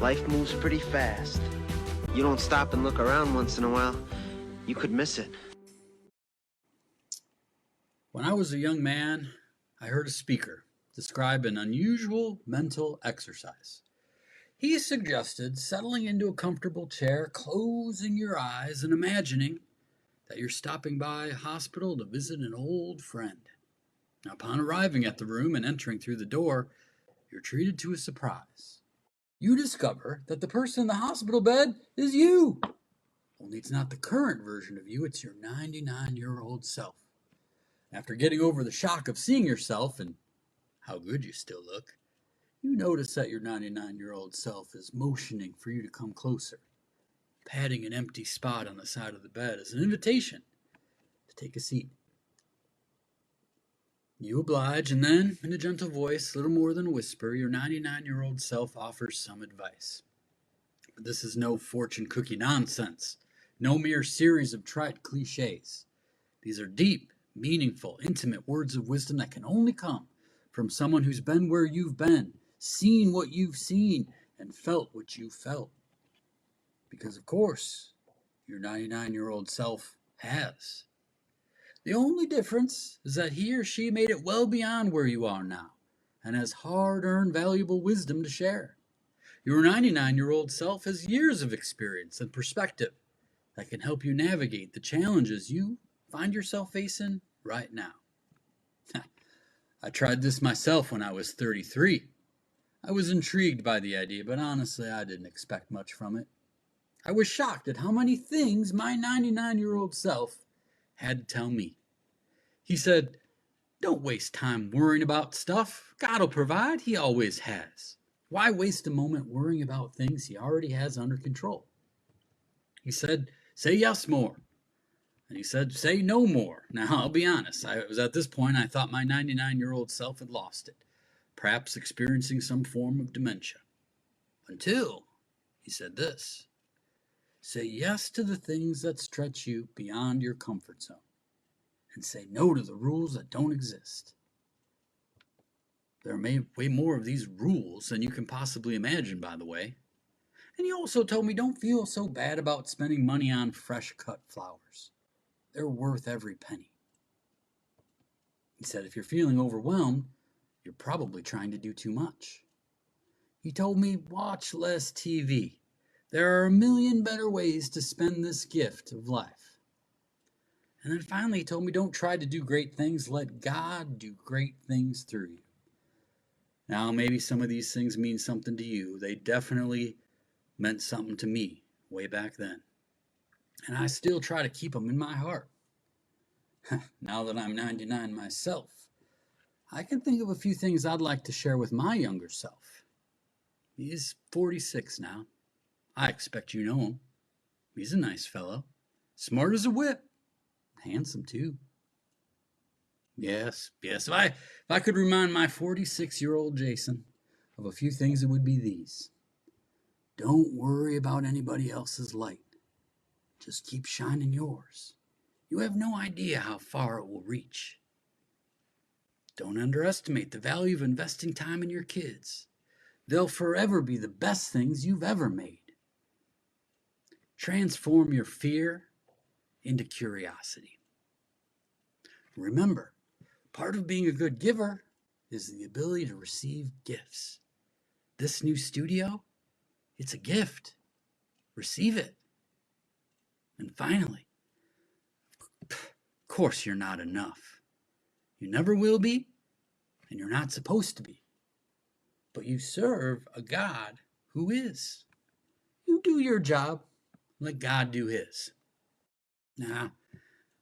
Life moves pretty fast. You don't stop and look around once in a while, you could miss it. When I was a young man, I heard a speaker describe an unusual mental exercise. He suggested settling into a comfortable chair, closing your eyes, and imagining that you're stopping by a hospital to visit an old friend. Now, upon arriving at the room and entering through the door, you're treated to a surprise. You discover that the person in the hospital bed is you. Only it's not the current version of you, it's your 99-year-old self. After getting over the shock of seeing yourself and how good you still look, you notice that your 99-year-old self is motioning for you to come closer, patting an empty spot on the side of the bed as an invitation to take a seat. You oblige, and then, in a gentle voice, little more than a whisper, your 99-year-old self offers some advice. But this is no fortune cookie nonsense, no mere series of trite cliches. These are deep, meaningful, intimate words of wisdom that can only come from someone who's been where you've been, seen what you've seen, and felt what you felt. Because, of course, your 99-year-old self has. The only difference is that he or she made it well beyond where you are now and has hard-earned, valuable wisdom to share. Your 99-year-old self has years of experience and perspective that can help you navigate the challenges you find yourself facing right now. I tried this myself when I was 33. I was intrigued by the idea, but honestly, I didn't expect much from it. I was shocked at how many things my 99-year-old self had to tell me. He said, "Don't waste time worrying about stuff. God will provide. He always has. Why waste a moment worrying about things he already has under control?" He said, "Say yes more." And he said, "Say no more." Now, I'll be honest. I was at this point, I thought my 99-year-old self had lost it, perhaps experiencing some form of dementia. Until he said this: "Say yes to the things that stretch you beyond your comfort zone, and say no to the rules that don't exist." There are way more of these rules than you can possibly imagine, by the way. And he also told me, don't feel so bad about spending money on fresh cut flowers. They're worth every penny. He said, if you're feeling overwhelmed, you're probably trying to do too much. He told me, watch less TV. There are a million better ways to spend this gift of life. And then finally he told me, don't try to do great things. Let God do great things through you. Now, maybe some of these things mean something to you. They definitely meant something to me way back then. And I still try to keep them in my heart. Now that I'm 99 myself, I can think of a few things I'd like to share with my younger self. He's 46 now. I expect you know him. He's a nice fellow. Smart as a whip. Handsome, too. Yes. If I could remind my 46-year-old Jason of a few things, it would be these. Don't worry about anybody else's light. Just keep shining yours. You have no idea how far it will reach. Don't underestimate the value of investing time in your kids. They'll forever be the best things you've ever made. Transform your fear into curiosity. Remember, part of being a good giver is the ability to receive gifts. This new studio, it's a gift. Receive it. And finally, of course you're not enough. You never will be, and you're not supposed to be. But you serve a God who is. You do your job, let God do his. Now,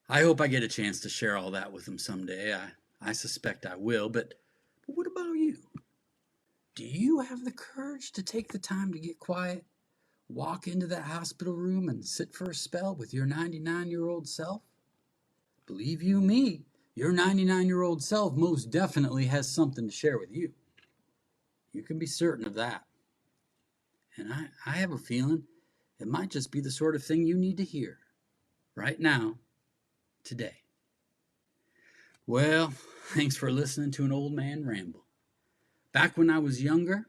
I hope I get a chance to share all that with him someday. I suspect I will, but what about you? Do you have the courage to take the time to get quiet, walk into that hospital room and sit for a spell with your 99-year-old self? Believe you me, your 99-year-old self most definitely has something to share with you. You can be certain of that. And I have a feeling it might just be the sort of thing you need to hear right now, today. Well, thanks for listening to an old man ramble. Back when I was younger,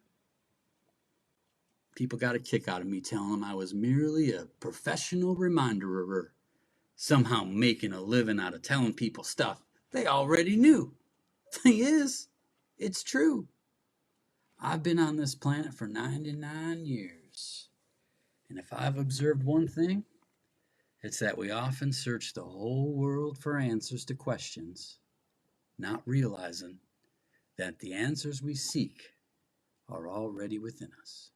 People got a kick out of me telling them I was merely a professional reminderer, somehow making a living out of telling people stuff they already knew. Thing is, it's true. I've been on this planet for 99 years, and if I've observed one thing, it's that we often search the whole world for answers to questions, not realizing that the answers we seek are already within us.